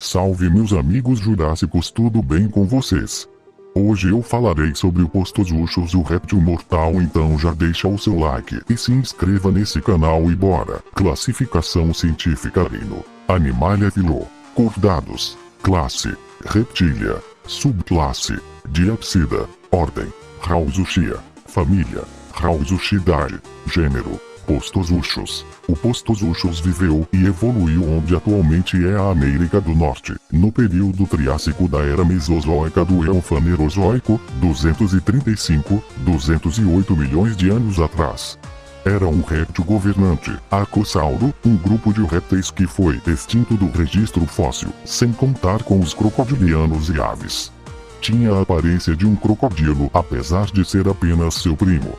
Salve meus amigos jurássicos, tudo bem com vocês? Hoje eu falarei sobre o Postosuchus, o réptil mortal, então já deixa o seu like e se inscreva nesse canal e bora! Classificação científica: reino, Animalia philo, Cordados, classe, Reptilia, subclasse, Diapsida, ordem, Rausuchia, família, Rausuchidae, gênero, Postosuchus. O Postosuchus viveu e evoluiu onde atualmente é a América do Norte, no período Triássico da Era Mesozoica do Eofanerozoico, 235-208 milhões de anos atrás. Era um réptil governante, Arcossauro, um grupo de répteis que foi extinto do registro fóssil, sem contar com os crocodilianos e aves. Tinha a aparência de um crocodilo, apesar de ser apenas seu primo.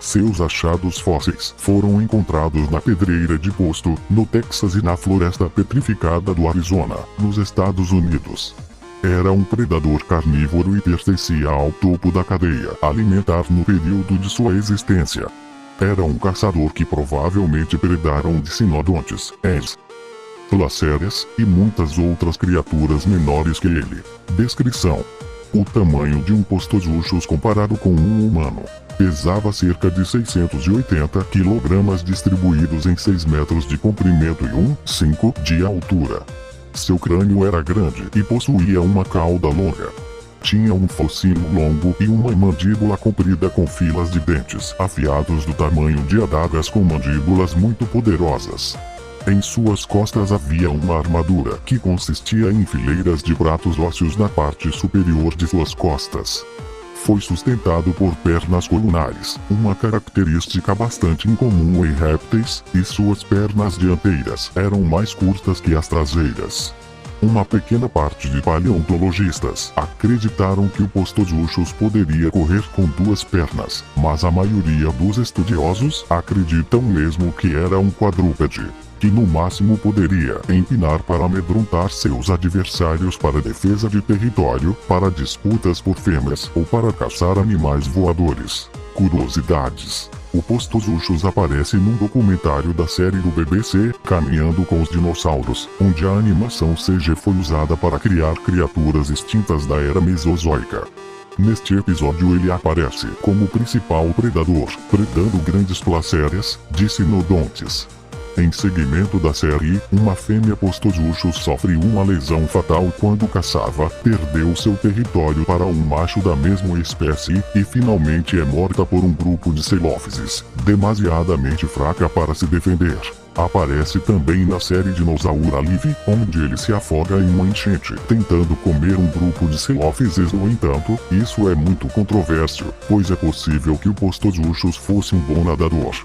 Seus achados fósseis foram encontrados na Pedreira de Posto, no Texas e na Floresta Petrificada do Arizona, nos Estados Unidos. Era um predador carnívoro e pertencia ao topo da cadeia alimentar no período de sua existência. Era um caçador que provavelmente predaram dicinodontes, ants, placérias e muitas outras criaturas menores que ele. Descrição: o tamanho de um Postosuchus comparado com um humano. Pesava cerca de 680 kg distribuídos em 6 metros de comprimento e 1,5 de altura. Seu crânio era grande e possuía uma cauda longa. Tinha um focinho longo e uma mandíbula comprida com filas de dentes afiados do tamanho de adagas com mandíbulas muito poderosas. Em suas costas havia uma armadura que consistia em fileiras de pratos ósseos na parte superior de suas costas. Foi sustentado por pernas colunares, uma característica bastante incomum em répteis, e suas pernas dianteiras eram mais curtas que as traseiras. Uma pequena parte de paleontologistas acreditaram que o Postosuchus poderia correr com 2 pernas, mas a maioria dos estudiosos acreditam mesmo que era um quadrúpede, que no máximo poderia empinar para amedrontar seus adversários para defesa de território, para disputas por fêmeas ou para caçar animais voadores. Curiosidades: o Postosuchus aparece num documentário da série do BBC, Caminhando com os Dinossauros, onde a animação CG foi usada para criar criaturas extintas da Era Mesozoica. Neste episódio ele aparece como principal predador, predando grandes placérias, dicinodontes. Em segmento da série, uma fêmea Postosuchus sofre uma lesão fatal quando caçava, perdeu seu território para um macho da mesma espécie, e finalmente é morta por um grupo de Celophyses, demasiadamente fraca para se defender. Aparece também na série Dinosaur Alive, onde ele se afoga em uma enchente, tentando comer um grupo de Celophyses. No entanto, isso é muito controverso, pois é possível que o Postosuchus fosse um bom nadador.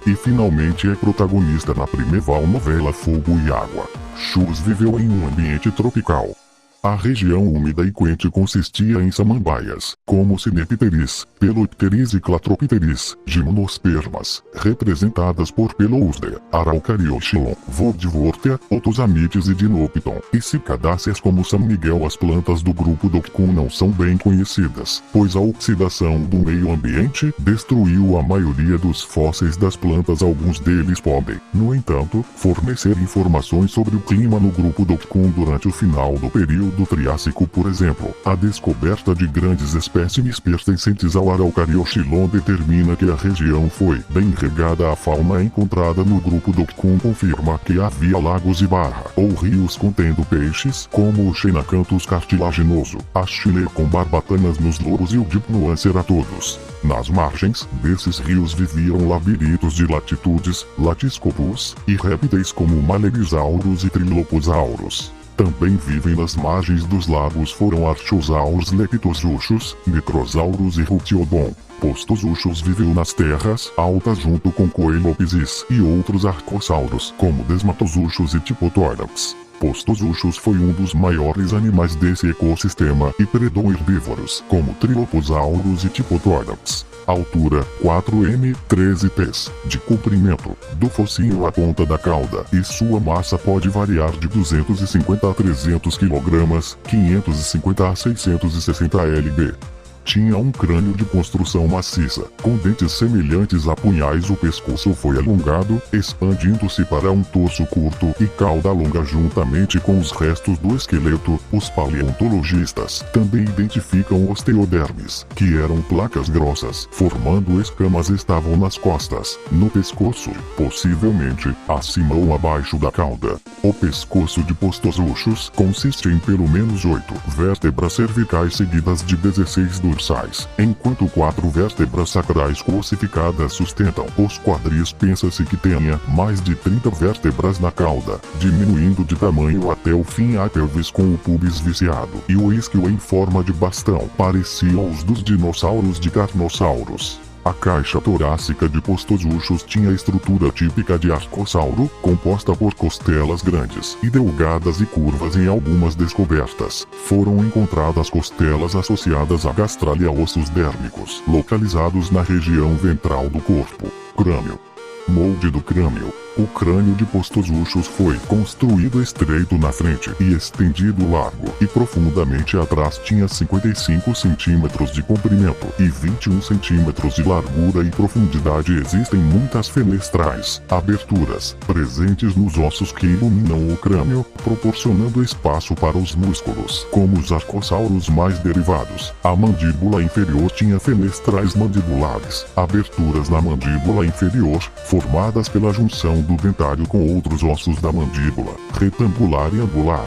E finalmente é protagonista na primeval novela Fogo e Água. Chus viveu em um ambiente tropical. A região úmida e quente consistia em samambaias, como Cinepteris, Pelopteris e Clatropteris, gimnospermas, representadas por Pelousde, Araucarioxylon, Vodvortia, Otosamites e Dinopton, e cicadáceas como São Miguel. As plantas do grupo Docum não são bem conhecidas, pois a oxidação do meio ambiente destruiu a maioria dos fósseis das plantas. Alguns deles podem, no entanto, fornecer informações sobre o clima no grupo Docum durante o final do período do Triássico. Por exemplo, a descoberta de grandes espécimes pertencentes ao Araucarioxylon determina que a região foi bem regada. A fauna encontrada no grupo Docum confirma que havia lagos e ou rios contendo peixes, como o Xenacanthus cartilaginoso, a chile com barbatanas nos louros e o Dipnoanceratodos. Nas margens desses rios viviam labirintos de latitudes, latiscopus, e répteis como Malerisauros e Triloposauros. Também vivem nas margens dos lagos foram Archosaurus, Leptosuchus, Microsauros e Rutiodon. Postosuchus viveu nas terras altas junto com Coelophysis e outros arcossauros, como Desmatosuchus e Tipothorax. Postosuchus foi um dos maiores animais desse ecossistema e predou herbívoros, como Triloposauros e Tipothorax. Altura: 4 m, 13 pés, de comprimento, do focinho à ponta da cauda, e sua massa pode variar de 250 a 300 kg, 550 a 660 lb. Tinha um crânio de construção maciça, com dentes semelhantes a punhais. O pescoço foi alongado, expandindo-se para um torso curto e cauda longa juntamente com os restos do esqueleto. Os paleontologistas também identificam osteodermes, que eram placas grossas, formando escamas. Estavam nas costas, no pescoço, possivelmente acima ou abaixo da cauda. O pescoço de postozuchos consiste em pelo menos 8 vértebras cervicais seguidas de 16 dorsais, enquanto 4 vértebras sacrais ossificadas sustentam os quadris. Pensa-se que tenha mais de 30 vértebras na cauda, diminuindo de tamanho até o fim. A pelvis com o pubis viciado e o isquio em forma de bastão pareciam os dos dinossauros de Carnossauros. A caixa torácica de postozuchos tinha a estrutura típica de arcossauro, composta por costelas grandes e delgadas e curvas. Em algumas descobertas, foram encontradas costelas associadas à gastralha, ossos dérmicos, localizados na região ventral do corpo. Crânio. Molde do crânio. O crânio de postozuchos foi construído estreito na frente e estendido largo e profundamente atrás. Tinha 55 centímetros de comprimento e 21 centímetros de largura e profundidade. Existem muitas fenestrais, aberturas, presentes nos ossos que iluminam o crânio, proporcionando espaço para os músculos. Como os arcossauros mais derivados, a mandíbula inferior tinha fenestrais mandibulares, aberturas na mandíbula inferior, formadas pela junção do dentário com outros ossos da mandíbula, retangular e angular.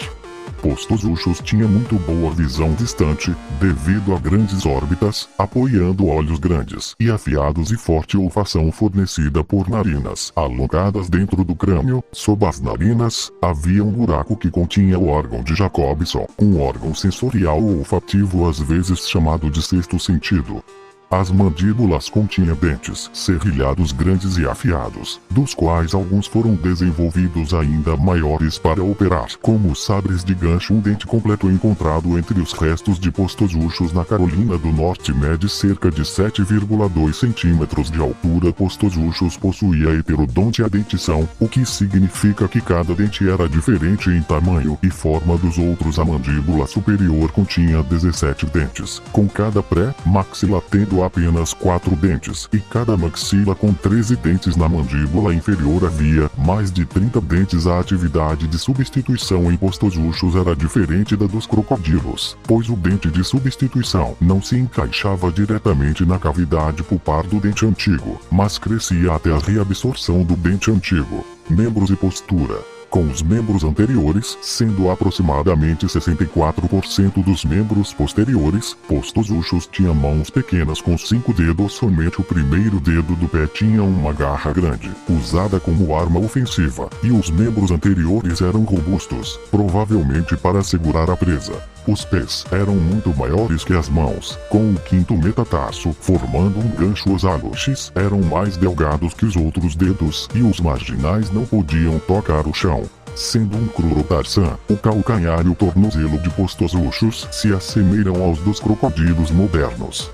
Postozuchos tinha muito boa visão distante, devido a grandes órbitas, apoiando olhos grandes e afiados e forte olfação fornecida por narinas alongadas dentro do crânio. Sob as narinas, havia um buraco que continha o órgão de Jacobson, um órgão sensorial ou olfativo às vezes chamado de sexto sentido. As mandíbulas continham dentes serrilhados grandes e afiados, dos quais alguns foram desenvolvidos ainda maiores para operar como sabres de gancho. Um dente completo encontrado entre os restos de postozuchos na Carolina do Norte mede cerca de 7,2 centímetros de altura. Postozuchos possuía heterodonte, a dentição, o que significa que cada dente era diferente em tamanho e forma dos outros. A mandíbula superior continha 17 dentes, com cada pré-maxila tendo apenas 4 dentes, e cada maxila com 13 dentes. Na mandíbula inferior havia mais de 30 dentes. A atividade de substituição em postozuchos era diferente da dos crocodilos, pois o dente de substituição não se encaixava diretamente na cavidade pulpar do dente antigo, mas crescia até a reabsorção do dente antigo. Membros e postura. Com os membros anteriores, sendo aproximadamente 64% dos membros posteriores, postozuchos tinha mãos pequenas com 5 dedos. Somente o primeiro dedo do pé tinha uma garra grande, usada como arma ofensiva, e os membros anteriores eram robustos, provavelmente para segurar a presa. Os pés eram muito maiores que as mãos, com o quinto metatarso formando um gancho. Os aloches eram mais delgados que os outros dedos e os marginais não podiam tocar o chão. Sendo um crurotarsã, o calcanhar e o tornozelo de postozuchos se assemelham aos dos crocodilos modernos.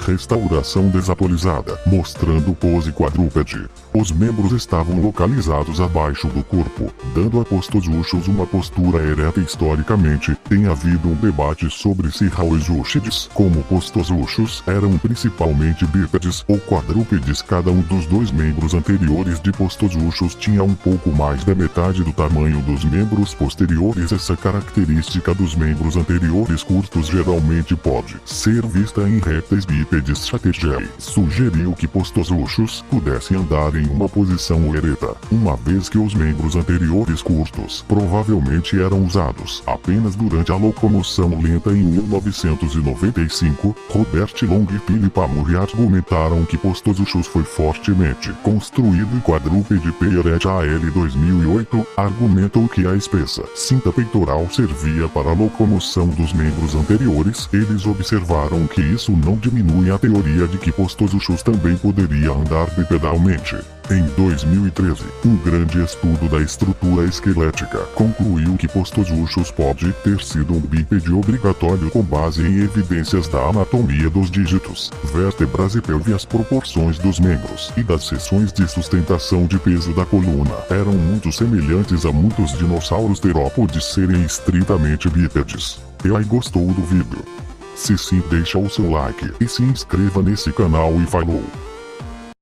Restauração desatualizada, mostrando pose quadrúpede. Os membros estavam localizados abaixo do corpo, dando a postozuchos uma postura ereta. Historicamente, tem havido um debate sobre se rauisuchides, como postozuchos, eram principalmente bípedes ou quadrúpedes. Cada um dos dois membros anteriores de postozuchos tinha um pouco mais da metade do tamanho dos membros posteriores. Essa característica dos membros anteriores curtos geralmente pode ser vista em répteis bípedes. Chatterjee sugeriu que postozuchos pudessem andar em uma posição ereta, uma vez que os membros anteriores curtos provavelmente eram usados apenas durante a locomoção lenta. Em 1995, Robert Long e Philip Amur argumentaram que postozuchos foi fortemente construído e quadrúpede. Peart al. 2008 argumentou que a espessa cinta peitoral servia para a locomoção dos membros anteriores. Eles observaram que isso não diminui a teoria de que postozuchos também poderia andar bipedalmente. Em 2013, um grande estudo da estrutura esquelética concluiu que postozuchos pode ter sido um bípede obrigatório com base em evidências da anatomia dos dígitos, vértebras e pelve. As proporções dos membros e das seções de sustentação de peso da coluna eram muito semelhantes a muitos dinossauros terópodes serem estritamente bípedes. E aí, gostou do vídeo? Se sim, deixa o seu like e se inscreva nesse canal e falou!